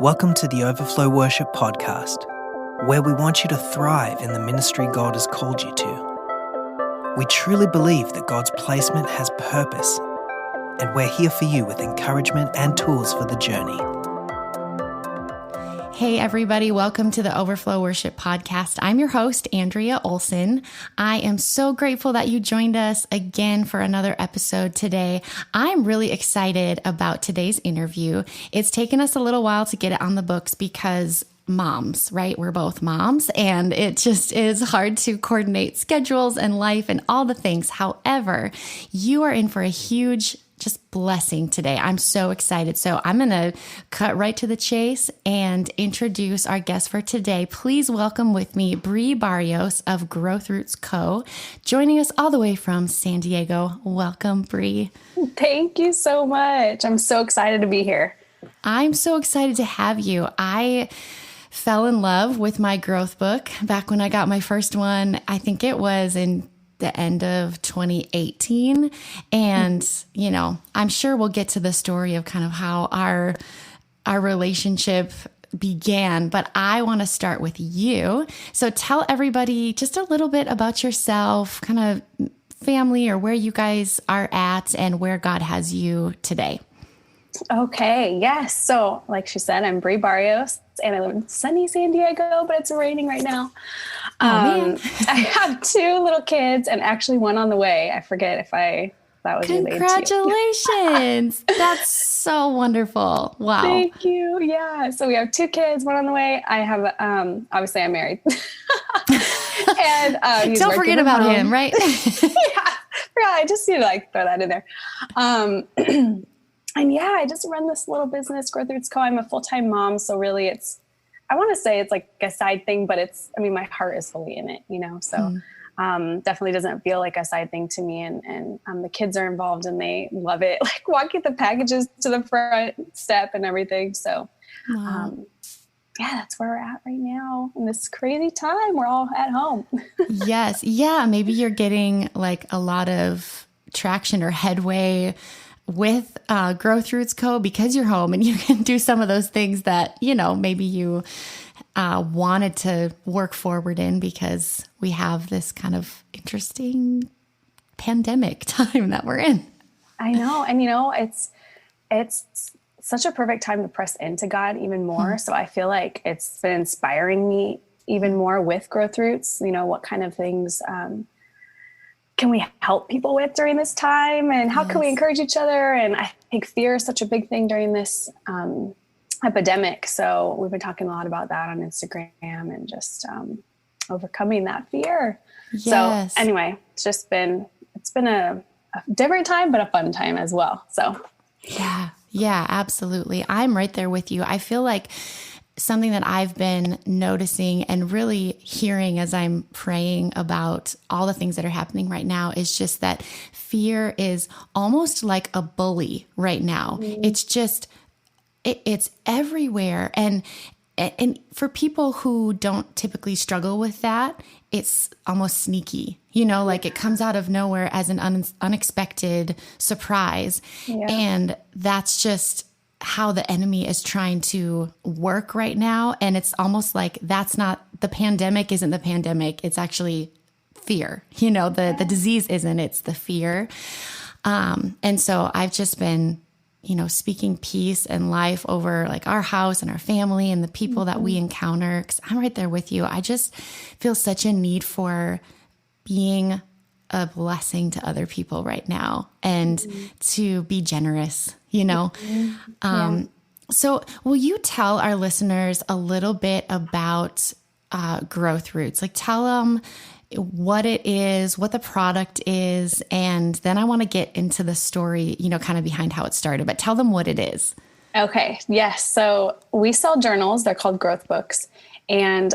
Welcome to the Overflow Worship Podcast, where we want you to thrive in the ministry God has called you to. We truly believe that God's placement has purpose, and we're here for you with encouragement and tools for the journey. Hey everybody, welcome to the Overflow Worship Podcast. I'm your host, Andrea Olson. I am so grateful that you joined us again for another episode today. I'm really excited about today's interview. It's taken us a little while to get it on the books because moms, right? We're both moms, and it just is hard to coordinate schedules and life and all the things. However, you are in for a huge just blessing today. I'm so excited. So I'm going to cut right to the chase and introduce our guest for today. Please welcome with me, Briana Barrios of Growth Roots Co., joining us all the way from San Diego. Welcome, Bri. Thank you so much. I'm so excited to be here. I'm so excited to have you. I fell in love with my growth book back when I got my first one. I think it was in the end of 2018. And, you know, I'm sure we'll get to the story of kind of how our relationship began, but I want to start with you. So tell everybody just a little bit about yourself, kind of family or where you guys are at and where God has you today. Okay. Yes. So like she said, I'm Briana Barrios and I live in sunny San Diego, but it's raining right now. Man. I have two little kids and actually one on the way. I forget if that was related to you. Congratulations. That's so wonderful. Wow. Thank you. Yeah. So we have two kids, one on the way. I have, obviously I'm married. And he's don't forget about him, right? Yeah. I just need to like throw that in there. And yeah, I just run this little business, Growth Roots Co. I'm a full-time mom. So really I want to say it's like a side thing, but my heart is fully in it, you know? So definitely doesn't feel like a side thing to me. And the kids are involved and they love it. Like walking the packages to the front step and everything. So yeah, that's where we're at right now in this crazy time. We're all at home. Yes. Yeah. Maybe you're getting like a lot of traction or headway with Growth Roots Co. because you're home and you can do some of those things that, you know, maybe you wanted to work forward in because we have this kind of interesting pandemic time that we're in. I know. And, you know, it's such a perfect time to press into God even more. So I feel like it's been inspiring me even more with Growth Roots, you know, what kind of things can we help people with during this time and how can we encourage each other? And I think fear is such a big thing during this epidemic. So we've been talking a lot about that on Instagram and just overcoming that fear. Yes. So anyway, it's been a different time, but a fun time as well. So yeah, absolutely. I'm right there with you. I feel like something that I've been noticing and really hearing as I'm praying about all the things that are happening right now is just that fear is almost like a bully right now. It's just, it's everywhere. And for people who don't typically struggle with that, it's almost sneaky, you know, like it comes out of nowhere as an unexpected surprise. Yeah. And that's just how the enemy is trying to work right now. And it's almost like the pandemic isn't the pandemic. It's actually fear, you know, the disease isn't, it's the fear. And so I've just been, you know, speaking peace and life over like our house and our family and the people that we encounter. 'Cause I'm right there with you. I just feel such a need for being a blessing to other people right now and to be generous, you know? So will you tell our listeners a little bit about Growth Roots? Like tell them what it is, what the product is, and then I want to get into the story, you know, kind of behind how it started, but tell them what it is. Okay. Yes. So we sell journals. They're called growth books. And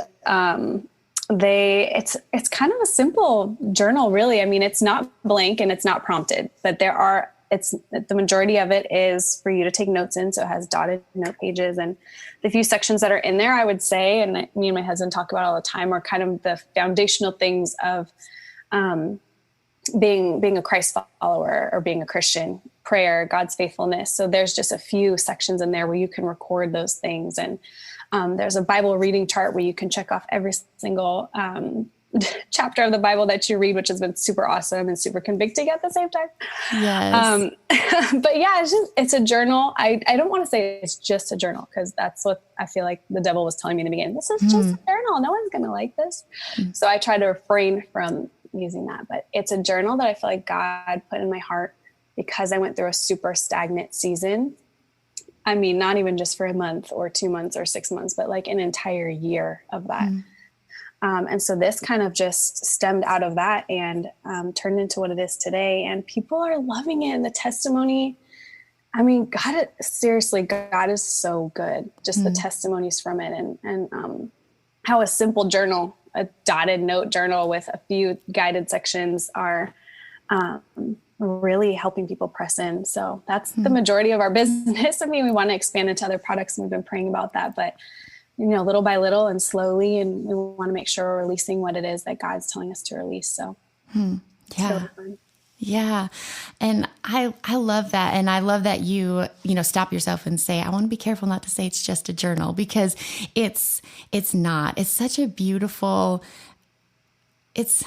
it's kind of a simple journal, really. I mean, it's not blank and it's not prompted, but the majority of it is for you to take notes in. So it has dotted note pages, and the few sections that are in there, I would say, and me and my husband talk about all the time, are kind of the foundational things of being a Christ follower or being a Christian. prayer, God's faithfulness. So there's just a few sections in there where you can record those things. And there's a Bible reading chart where you can check off every single chapter of the Bible that you read, which has been super awesome and super convicting at the same time. Yes. But yeah, it's a journal. I don't want to say it's just a journal, because that's what I feel like the devil was telling me in the beginning. This is just a journal. No one's going to like this. So I try to refrain from using that, but it's a journal that I feel like God put in my heart because I went through a super stagnant season. I mean, not even just for a month or 2 months or 6 months, but like an entire year of that. And so this kind of just stemmed out of that and turned into what it is today. And people are loving it. And the testimony, I mean, God is so good. Just the testimonies from it, and how a simple journal, a dotted note journal with a few guided sections, are really helping people press in. So that's the majority of our business. I mean, we want to expand into other products, and we've been praying about that, but little by little and slowly, and we want to make sure we're releasing what it is that God's telling us to release. So yeah. Yeah. And I love that. And I love that you stop yourself and say, I want to be careful not to say it's just a journal, because it's not. It's such a beautiful, it's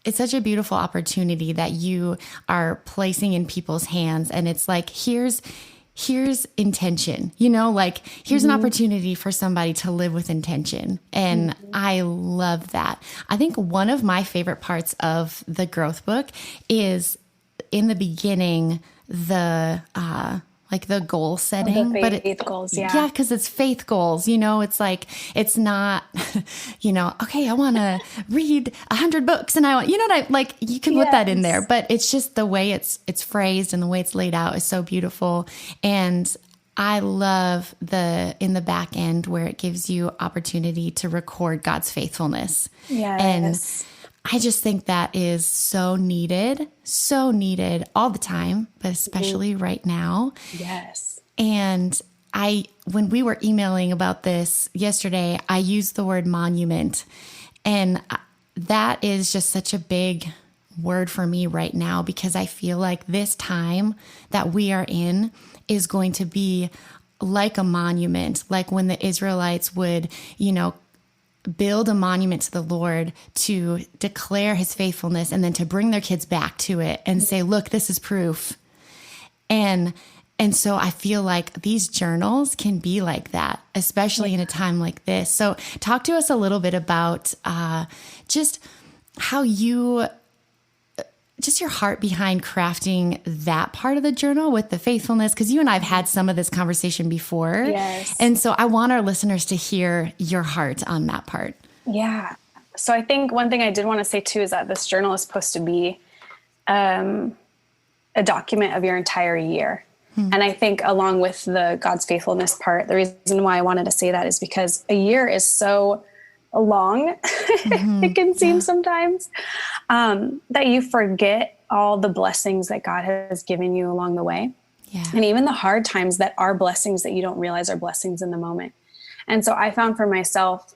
such a beautiful opportunity that you are placing in people's hands. And it's like, here's intention, here's an opportunity for somebody to live with intention. And I love that. I think one of my favorite parts of the growth book is in the beginning, the goal setting, but faith goals. Yeah. Cause it's faith goals, it's like, it's not, okay, I want to read 100 books and you can put that in there, but it's just the way it's phrased and the way it's laid out is so beautiful. And I love in the back end where it gives you opportunity to record God's faithfulness. Yes. And I just think that is so needed all the time, but especially right now. Yes. And when we were emailing about this yesterday, I used the word monument, and that is just such a big word for me right now, because I feel like this time that we are in is going to be like a monument, like when the Israelites would, build a monument to the Lord to declare his faithfulness, and then to bring their kids back to it and say, look, this is proof. And so I feel like these journals can be like that, especially in a time like this. So talk to us a little bit about just how just your heart behind crafting that part of the journal with the faithfulness, because you and I have had some of this conversation before. Yes. And so I want our listeners to hear your heart on that part. Yeah. So I think one thing I did want to say too is that this journal is supposed to be a document of your entire year. And I think along with the God's faithfulness part, the reason why I wanted to say that is because a year is so long, it can seem sometimes, that you forget all the blessings that God has given you along the way. Yeah. And even the hard times that are blessings that you don't realize are blessings in the moment. And so I found for myself,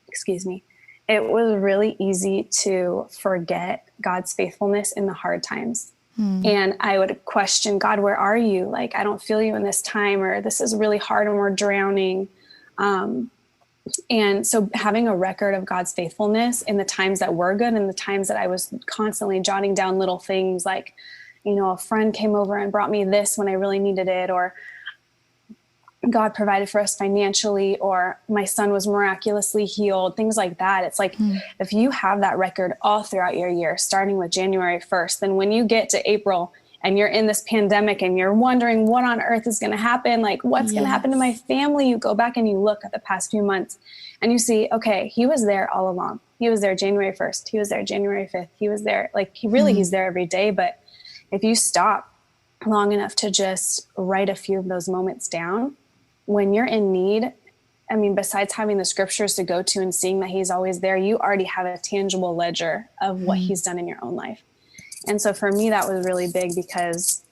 excuse me, it was really easy to forget God's faithfulness in the hard times. And I would question, God, where are you? Like, I don't feel you in this time, or this is really hard and we're drowning. And so having a record of God's faithfulness in the times that were good and the times that I was constantly jotting down little things like, a friend came over and brought me this when I really needed it, or God provided for us financially, or my son was miraculously healed, things like that. It's like, if you have that record all throughout your year, starting with January 1st, then when you get to April and you're in this pandemic and you're wondering what on earth is going to happen, like what's going to happen to my family, you go back and you look at the past few months and you see, okay, he was there all along. He was there January 1st. He was there January 5th. He was there. Like he's there every day. But if you stop long enough to just write a few of those moments down, when you're in need, I mean, besides having the scriptures to go to and seeing that he's always there, you already have a tangible ledger of what he's done in your own life. And so for me, that was really big because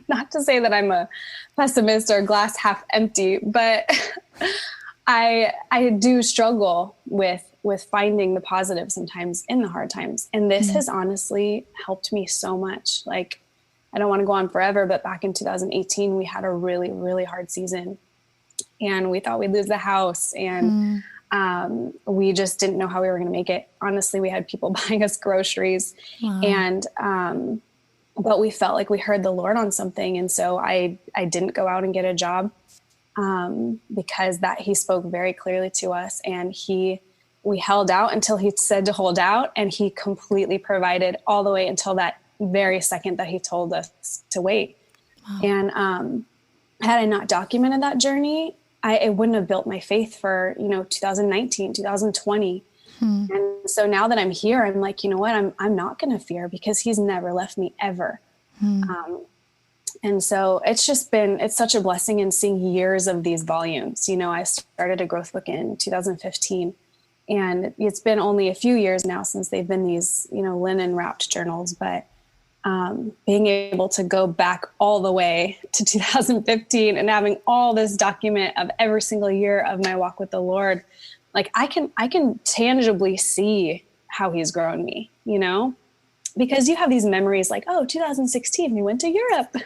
not to say that I'm a pessimist or glass half empty, but I do struggle with finding the positive sometimes in the hard times. And this has honestly helped me so much. Like I don't want to go on forever, but back in 2018, we had a really, really hard season, and we thought we'd lose the house, and we just didn't know how we were going to make it. Honestly, we had people buying us groceries. Wow. And, but we felt like we heard the Lord on something. And so I didn't go out and get a job, because he spoke very clearly to us, and we held out until he said to hold out, and he completely provided all the way until that very second that he told us to wait. Wow. And, had I not documented that journey, it wouldn't have built my faith for, 2019, 2020. And so now that I'm here, I'm like, you know what, I'm not going to fear, because he's never left me ever. And so it's such a blessing in seeing years of these volumes. I started a growth book in 2015, and it's been only a few years now since they've been these, linen wrapped journals, but being able to go back all the way to 2015 and having all this document of every single year of my walk with the Lord, like I can tangibly see how he's grown me, because you have these memories like, 2016, we went to Europe.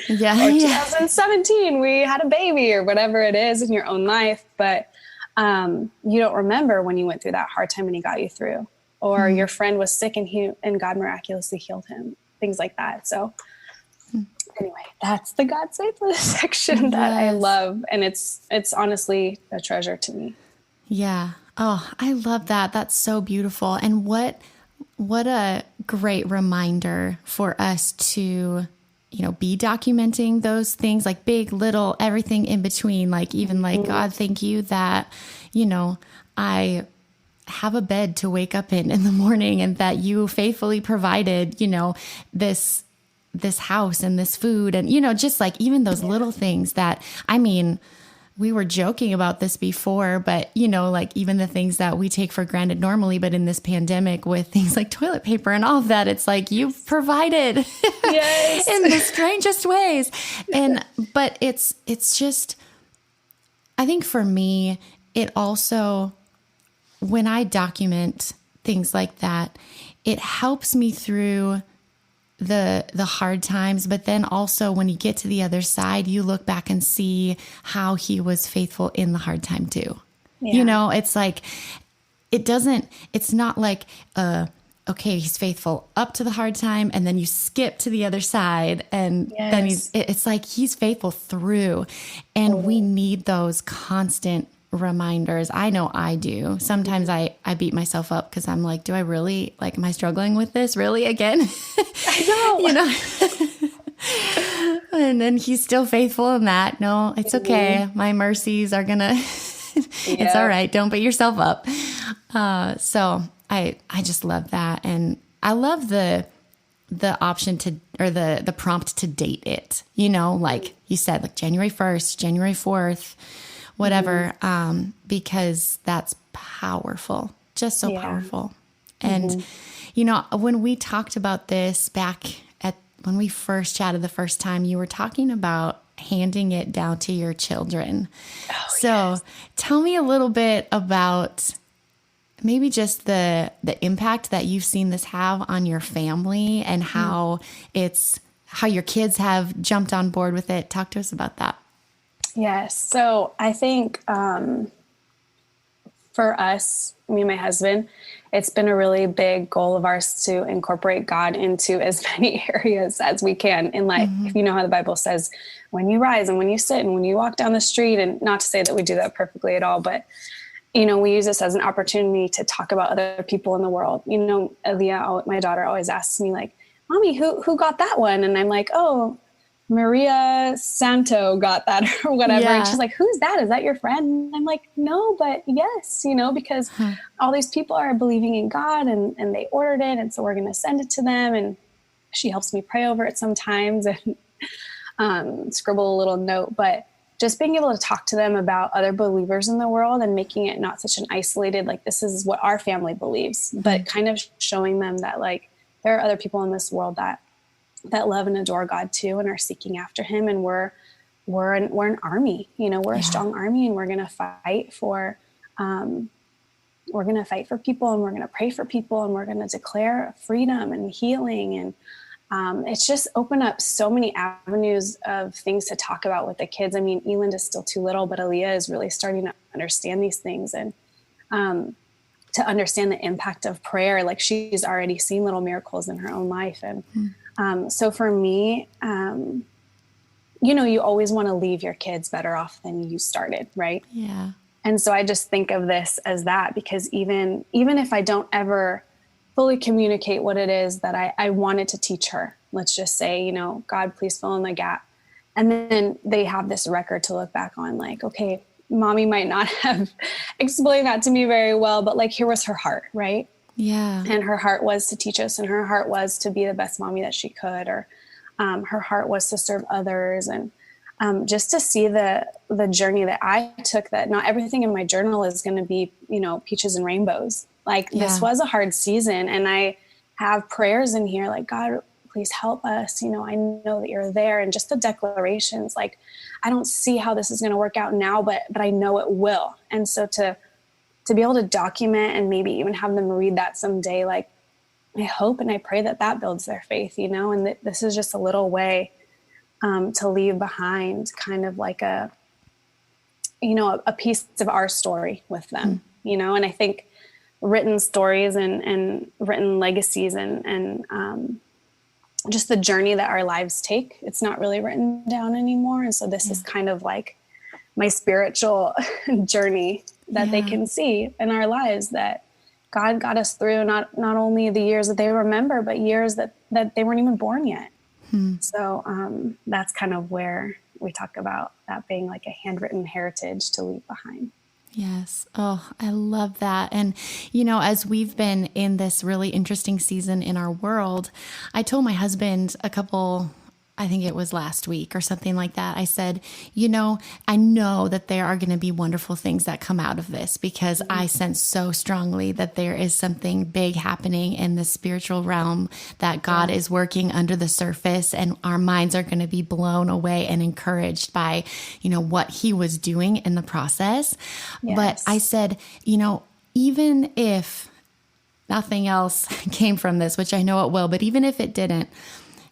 Yeah. Or 2017, we had a baby, or whatever it is in your own life. But you don't remember when you went through that hard time and he got you through, or your friend was sick and God miraculously healed him. Things like that. So anyway, that's the God's faithfulness section that I love. And it's honestly a treasure to me. Yeah. Oh, I love that. That's so beautiful. And what a great reminder for us to, be documenting those things, like big, little, everything in between, like even like, God, thank you that, I have a bed to wake up in the morning, and that you faithfully provided, this house and this food, and, just like even those little things that, we were joking about this before, but like even the things that we take for granted normally, but in this pandemic with things like toilet paper and all of that, it's like you've provided yes. in the strangest ways. But it's just, I think for me, it also, when I document things like that, it helps me through the hard times. But then also when you get to the other side, you look back and see how he was faithful in the hard time too. Yeah. It's like, it's not like, okay, he's faithful up to the hard time, and then you skip to the other side, and then it's like he's faithful through. And we need those constant reminders. I know I do. Sometimes I beat myself up because I'm like, do I really, am I struggling with this really again? I know. And then he's still faithful in that. No, it's okay. My mercies are gonna, it's all right. Don't beat yourself up. So I just love that. And I love the option to, or the prompt to date it, like you said, like January 1st, January 4th, whatever, because that's powerful, just so powerful. And, when we talked about this back when we first chatted the first time, you were talking about handing it down to your children. Oh, so tell me a little bit about maybe just the impact that you've seen this have on your family, and how your kids have jumped on board with it. Talk to us about that. Yes. So I think for us, me and my husband, it's been a really big goal of ours to incorporate God into as many areas as we can in life. If you know how the Bible says, when you rise and when you sit and when you walk down the street, and not to say that we do that perfectly at all, but, we use this as an opportunity to talk about other people in the world. Aaliyah, my daughter, always asks me like, Mommy, who got that one? And I'm like, oh, Maria Santo got that or whatever. Yeah. And she's like, who's that? Is that your friend? And I'm like, no, but yes, because all these people are believing in God, and they ordered it. And so we're going to send it to them. And she helps me pray over it sometimes and scribble a little note. But just being able to talk to them about other believers in the world, and making it not such an isolated, like, this is what our family believes, but kind of showing them that, like, there are other people in this world that love and adore God too, and are seeking after him. And we're an army, we're a strong army, and we're going to fight for people, and we're going to pray for people, and we're going to declare freedom and healing. it's just opened up so many avenues of things to talk about with the kids. I mean, Eland is still too little, but Aaliyah is really starting to understand these things and to understand the impact of prayer. Like she's already seen little miracles in her own life. And so for me, you always want to leave your kids better off than you started, right? Yeah. And so I just think of this as that, because even if I don't ever fully communicate what it is that I wanted to teach her, let's just say, God, please fill in the gap. And then they have this record to look back on, like, okay, mommy might not have explained that to me very well, but like, here was her heart, right? Yeah. And her heart was to teach us, and her heart was to be the best mommy that she could, or her heart was to serve others. And just to see the journey that I took, that not everything in my journal is going to be, peaches and rainbows. Like this was a hard season, and I have prayers in here like, God, please help us. I know that you're there. And just the declarations, like, I don't see how this is going to work out now, but I know it will. And so to be able to document and maybe even have them read that someday, like, I hope and I pray that builds their faith, and that this is just a little way to leave behind kind of like a piece of our story with them, and I think written stories and written legacies and just the journey that our lives take, it's not really written down anymore. And so this is kind of like my spiritual journey that they can see in our lives, that God got us through not only the years that they remember, but years that they weren't even born yet. So that's kind of where we talk about that being like a handwritten heritage to leave behind. Yes. Oh, I love that. And, as we've been in this really interesting season in our world, I told my husband I think it was last week or something like that. I said, I know that there are going to be wonderful things that come out of this, because I sense so strongly that there is something big happening in the spiritual realm, that God is working under the surface, and our minds are going to be blown away and encouraged by, what he was doing in the process. Yes. But I said, even if nothing else came from this, which I know it will, but even if it didn't,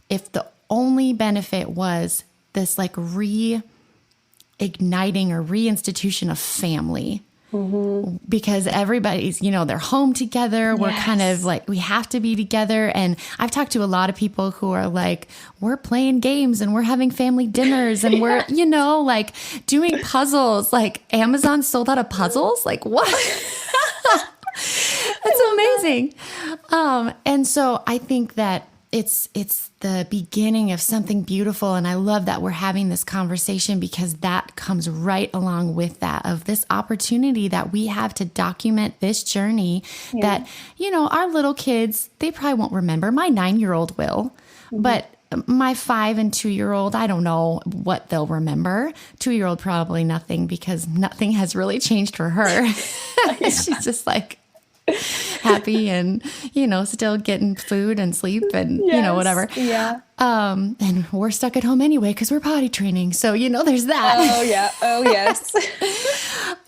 if the only benefit was this like reigniting or reinstitution of family, because everybody's, they're home together. We're kind of like, we have to be together. And I've talked to a lot of people who are like, we're playing games and we're having family dinners and we're, like doing puzzles. Like Amazon sold out of puzzles. Like what? That's amazing. And so I think that it's the beginning of something beautiful. And I love that we're having this conversation, because that comes right along with that, of this opportunity that we have to document this journey that, our little kids, they probably won't remember. My 9-year-old will, but my 5 and 2-year-old, I don't know what they'll remember. 2-year-old, probably nothing, because nothing has really changed for her. She's just like happy and, still getting food and sleep and, whatever. Yeah. And we're stuck at home anyway, because we're potty training. So, there's that. Oh, yeah. Oh, yes.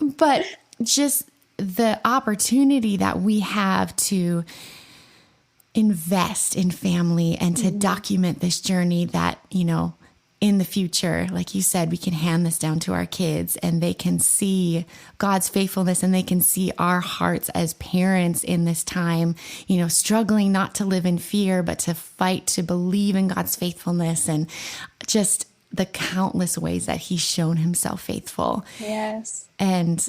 But just the opportunity that we have to invest in family and to document this journey that, in the future, like you said, we can hand this down to our kids and they can see God's faithfulness, and they can see our hearts as parents in this time, struggling not to live in fear, but to fight to believe in God's faithfulness, and just the countless ways that he's shown himself faithful. Yes. And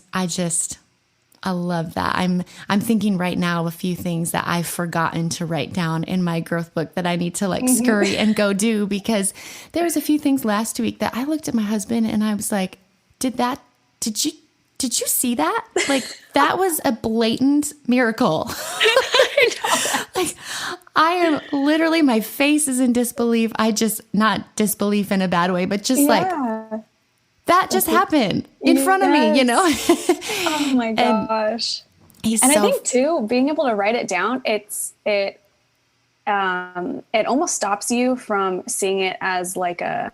I love that. I'm thinking right now of a few things that I've forgotten to write down in my growth book that I need to scurry and go do, because there was a few things last week that I looked at my husband and I was like, did you see that? Like, that was a blatant miracle. I am literally, my face is in disbelief. Not disbelief in a bad way, but just that just happened in front of me, Oh my gosh. And I think too, being able to write it down, it almost stops you from seeing it as from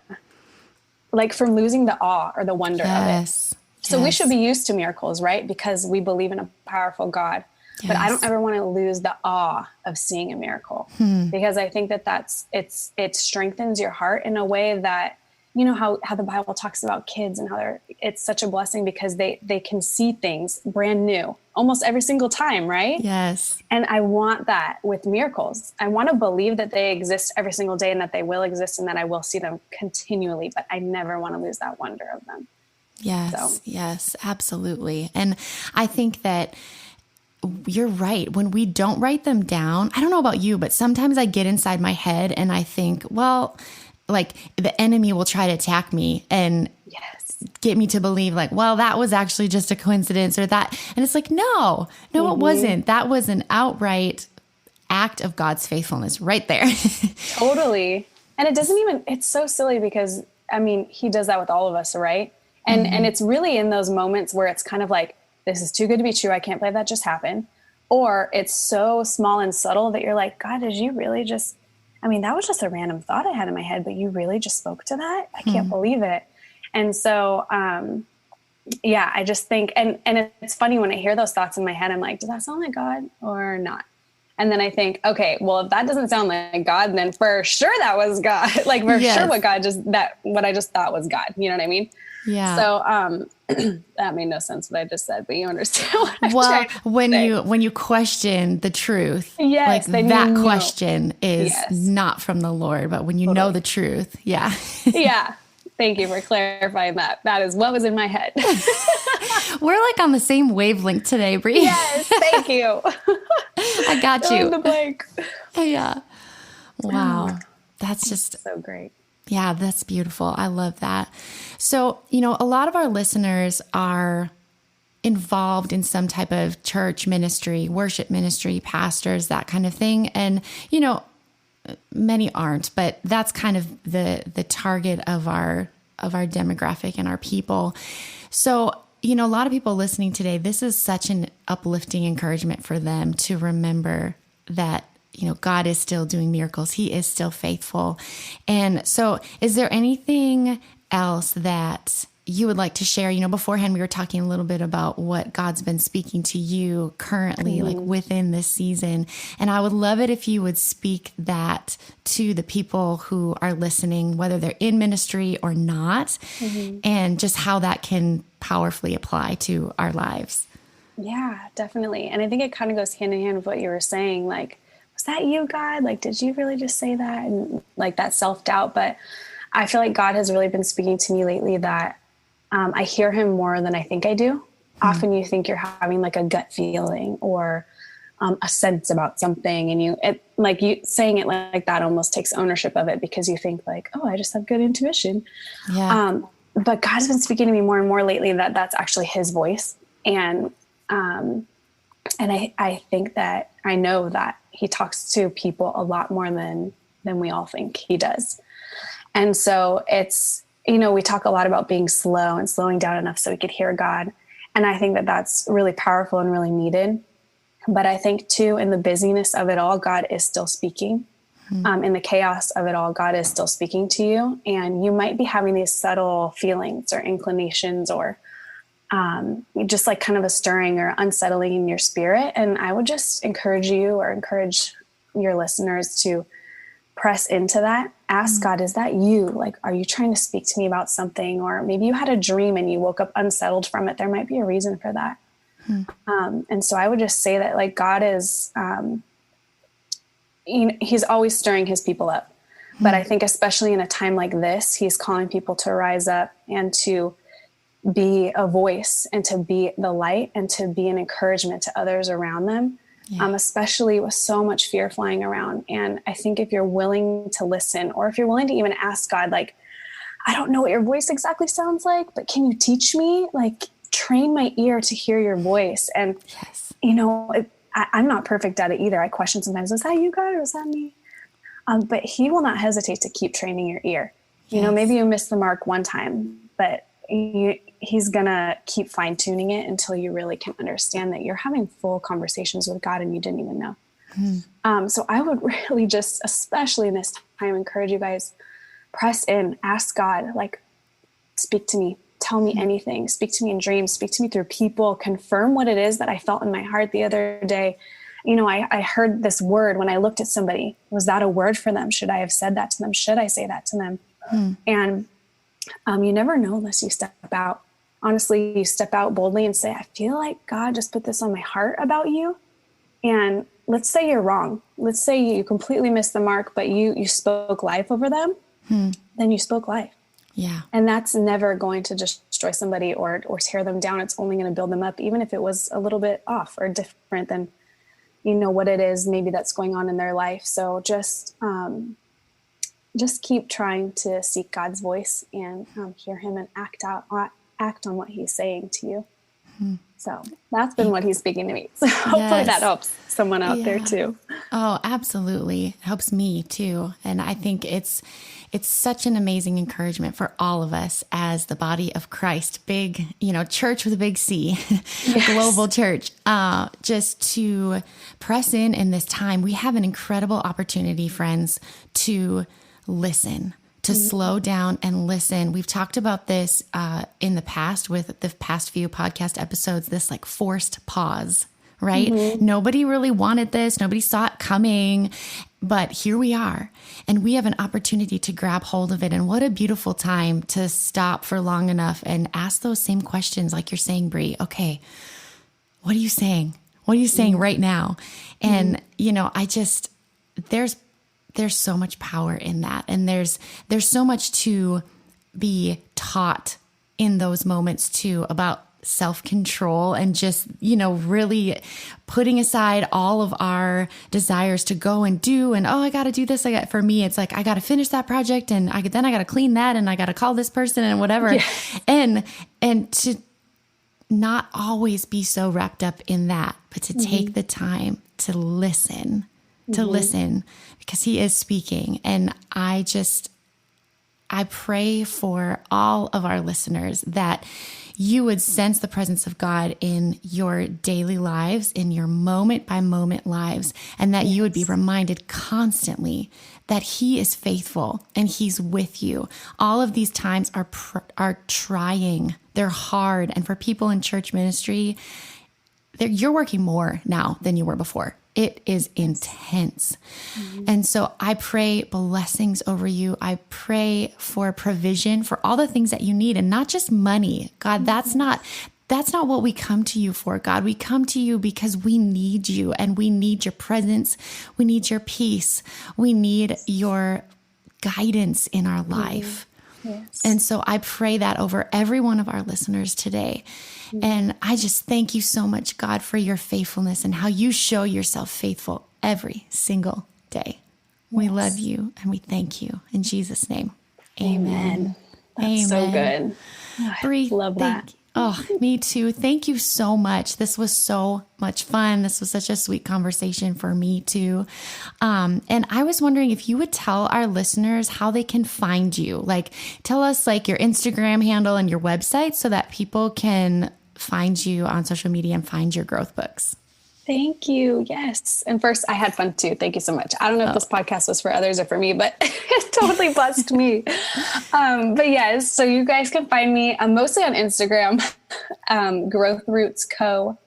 losing the awe or the wonder of it. So we should be used to miracles, right? Because we believe in a powerful God. but I don't ever want to lose the awe of seeing a miracle, because I think that it strengthens your heart in a way that, you know, how the Bible talks about kids and how it's such a blessing because they can see things brand new almost every single time. Right. Yes. And I want that with miracles. I want to believe that they exist every single day and that they will exist and that I will see them continually, but I never want to lose that wonder of them. Yes. Yes, absolutely. And I think that you're right. When we don't write them down, I don't know about you, but sometimes I get inside my head and I think, well, like the enemy will try to attack me and get me to believe like, well, that was actually just a coincidence or that. And it's like, no, it wasn't. That was an outright act of God's faithfulness right there. Totally. And it's so silly because I mean, he does that with all of us. Right. And it's really in those moments where it's kind of like, this is too good to be true. I can't believe that just happened. Or it's so small and subtle that you're like, God, did you really just, I mean, that was just a random thought I had in my head, but you really just spoke to that. I can't believe it. And so, I just think, and it's funny when I hear those thoughts in my head, I'm like, does that sound like God or not? And then I think, okay, well, if that doesn't sound like God, then for sure that was God. Like for sure what I just thought was God. You know what I mean? Yeah. So, that made no sense what I just said, but you understand what I'm well, trying to say. when you question the truth, yes, like that question is not from the Lord, but when you know the truth. Yeah. Yeah. Thank you for clarifying that. That is what was in my head. We're like on the same wavelength today, Bri. Yes. Thank you. I got you. Fill in the blank. Yeah. Wow. That's just so great. Yeah, that's beautiful. I love that. So, you know, a lot of our listeners are involved in some type of church ministry, worship ministry, pastors, that kind of thing. And, you know, many aren't, but that's kind of the target of our demographic and our people. So, you know, a lot of people listening today, this is such an uplifting encouragement for them to remember that, you know, God is still doing miracles. He is still faithful. And so is there anything else that you would like to share? You know, beforehand, we were talking a little bit about what God's been speaking to you currently, like within this season. And I would love it if you would speak that to the people who are listening, whether they're in ministry or not, and just how that can powerfully apply to our lives. Yeah, definitely. And I think it kind of goes hand in hand with what you were saying, like, was that you, God? Like, did you really just say that? And like that self-doubt. But I feel like God has really been speaking to me lately that I hear him more than I think I do. Often you think you're having like a gut feeling or a sense about something. And you saying it like that almost takes ownership of it because you think like, oh, I just have good intuition. Yeah. But God's been speaking to me more and more lately that that's actually his voice. And I think that I know that he talks to people a lot more than we all think he does. And so it's, you know, we talk a lot about being slow and slowing down enough so we could hear God. And I think that that's really powerful and really needed. But I think too, in the busyness of it all, God is still speaking. In the chaos of it all, God is still speaking to you. And you might be having these subtle feelings or inclinations or just like kind of a stirring or unsettling in your spirit. And I would just encourage you or encourage your listeners to press into that. Ask God, is that you? Like, are you trying to speak to me about something? Or maybe you had a dream and you woke up unsettled from it. There might be a reason for that. And so I would just say that like God is, he's always stirring his people up. But I think especially in a time like this, he's calling people to rise up and to be a voice and to be the light and to be an encouragement to others around them, especially with so much fear flying around. And I think if you're willing to listen, or if you're willing to even ask God, like, I don't know what your voice exactly sounds like, but can you teach me? Like, train my ear to hear your voice. And, you know, I'm not perfect at it either. I question sometimes, is that you, God, or is that me? But he will not hesitate to keep training your ear. You know, maybe you missed the mark one time, but he's going to keep fine tuning it until you really can understand that you're having full conversations with God and you didn't even know. So I would really just, especially in this time, encourage you guys, press in, ask God, like, speak to me, tell me anything. Speak to me in dreams, speak to me through people, confirm what it is that I felt in my heart the other day. I heard this word when I looked at somebody. Was that a word for them? Should I have said that to them? Should I say that to them? And you never know unless you step out. Honestly, you step out boldly and say, I feel like God just put this on my heart about you. And let's say you're wrong. Let's say you completely missed the mark, but you spoke life over them. Then you spoke life. Yeah. And that's never going to destroy somebody or tear them down. It's only going to build them up, even if it was a little bit off or different than, what it is maybe that's going on in their life. So just keep trying to seek God's voice and hear him and act on what he's saying to you. So that's been what he's speaking to me. So hopefully that helps someone out there too. Oh, absolutely. It helps me too. And I think it's such an amazing encouragement for all of us as the body of Christ, big, church with a big C, global church, just to press in this time. We have an incredible opportunity, friends, to listen, to slow down and listen. We've talked about this in the past with the past few podcast episodes, this like forced pause, right? Nobody really wanted this. Nobody saw it coming, but here we are. And we have an opportunity to grab hold of it. And what a beautiful time to stop for long enough and ask those same questions like you're saying, Bri. Okay, what are you saying? What are you saying right now? And, there's so much power in that. And there's so much to be taught in those moments too about self-control and just, really putting aside all of our desires to go and do. And, I got to do this. For me, it's like, I got to finish that project and then I got to clean that and I got to call this person and whatever. Yes. And to not always be so wrapped up in that, but to take the time to listen, because he is speaking. And I pray for all of our listeners that you would sense the presence of God in your daily lives, in your moment by moment lives, and that you would be reminded constantly that he is faithful and he's with you. All of these times are trying, they're hard. And for people in church ministry, you're working more now than you were before. It is intense. And so I pray blessings over you. I pray for provision for all the things that you need, and not just money. God, that's not what we come to you for, God. We come to you because we need you and we need your presence. We need your peace. We need your guidance in our life. Yes. And so I pray that over every one of our listeners today. And I just thank you so much, God, for your faithfulness and how you show yourself faithful every single day. Yes. We love you and we thank you. In Jesus' name, amen. That's amen. So good. Bri, love that. Oh, me too. Thank you so much. This was so much fun. This was such a sweet conversation for me too. And I was wondering if you would tell our listeners how they can find you. Like, tell us like your Instagram handle and your website so that people can find you on social media and find your growth books. Thank you. Yes. And first, I had fun too. Thank you so much. I don't know if this podcast was for others or for me, but it totally blessed me. But yes, so you guys can find me mostly on Instagram, Growth Roots Co.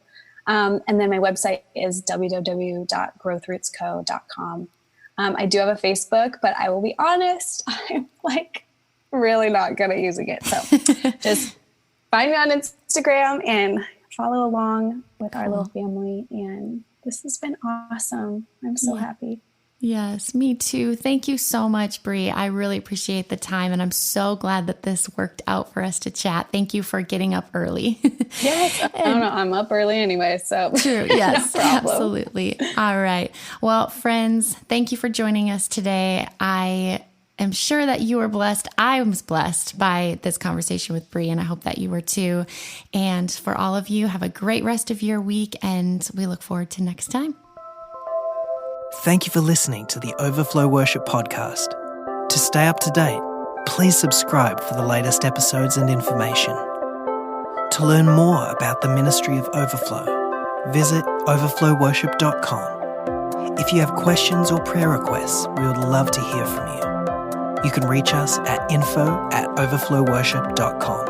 And then my website is www.growthrootsco.com. I do have a Facebook, but I will be honest, I'm like really not good at using it. So just find me on Instagram and follow along with our little family. And this has been awesome. I'm so happy. Yes, me too. Thank you so much, Bri. I really appreciate the time. And I'm so glad that this worked out for us to chat. Thank you for getting up early. Yes. I don't know. I'm up early anyway. So true. Yes, no problem. Absolutely. All right. Well, friends, thank you for joining us today. I am sure that you were blessed. I was blessed by this conversation with Bri, and I hope that you were too. And for all of you, have a great rest of your week, and we look forward to next time. Thank you for listening to the Overflow Worship Podcast. To stay up to date, please subscribe for the latest episodes and information. To learn more about the ministry of Overflow, visit overflowworship.com. If you have questions or prayer requests, we would love to hear from you. You can reach us at info@overflowworship.com.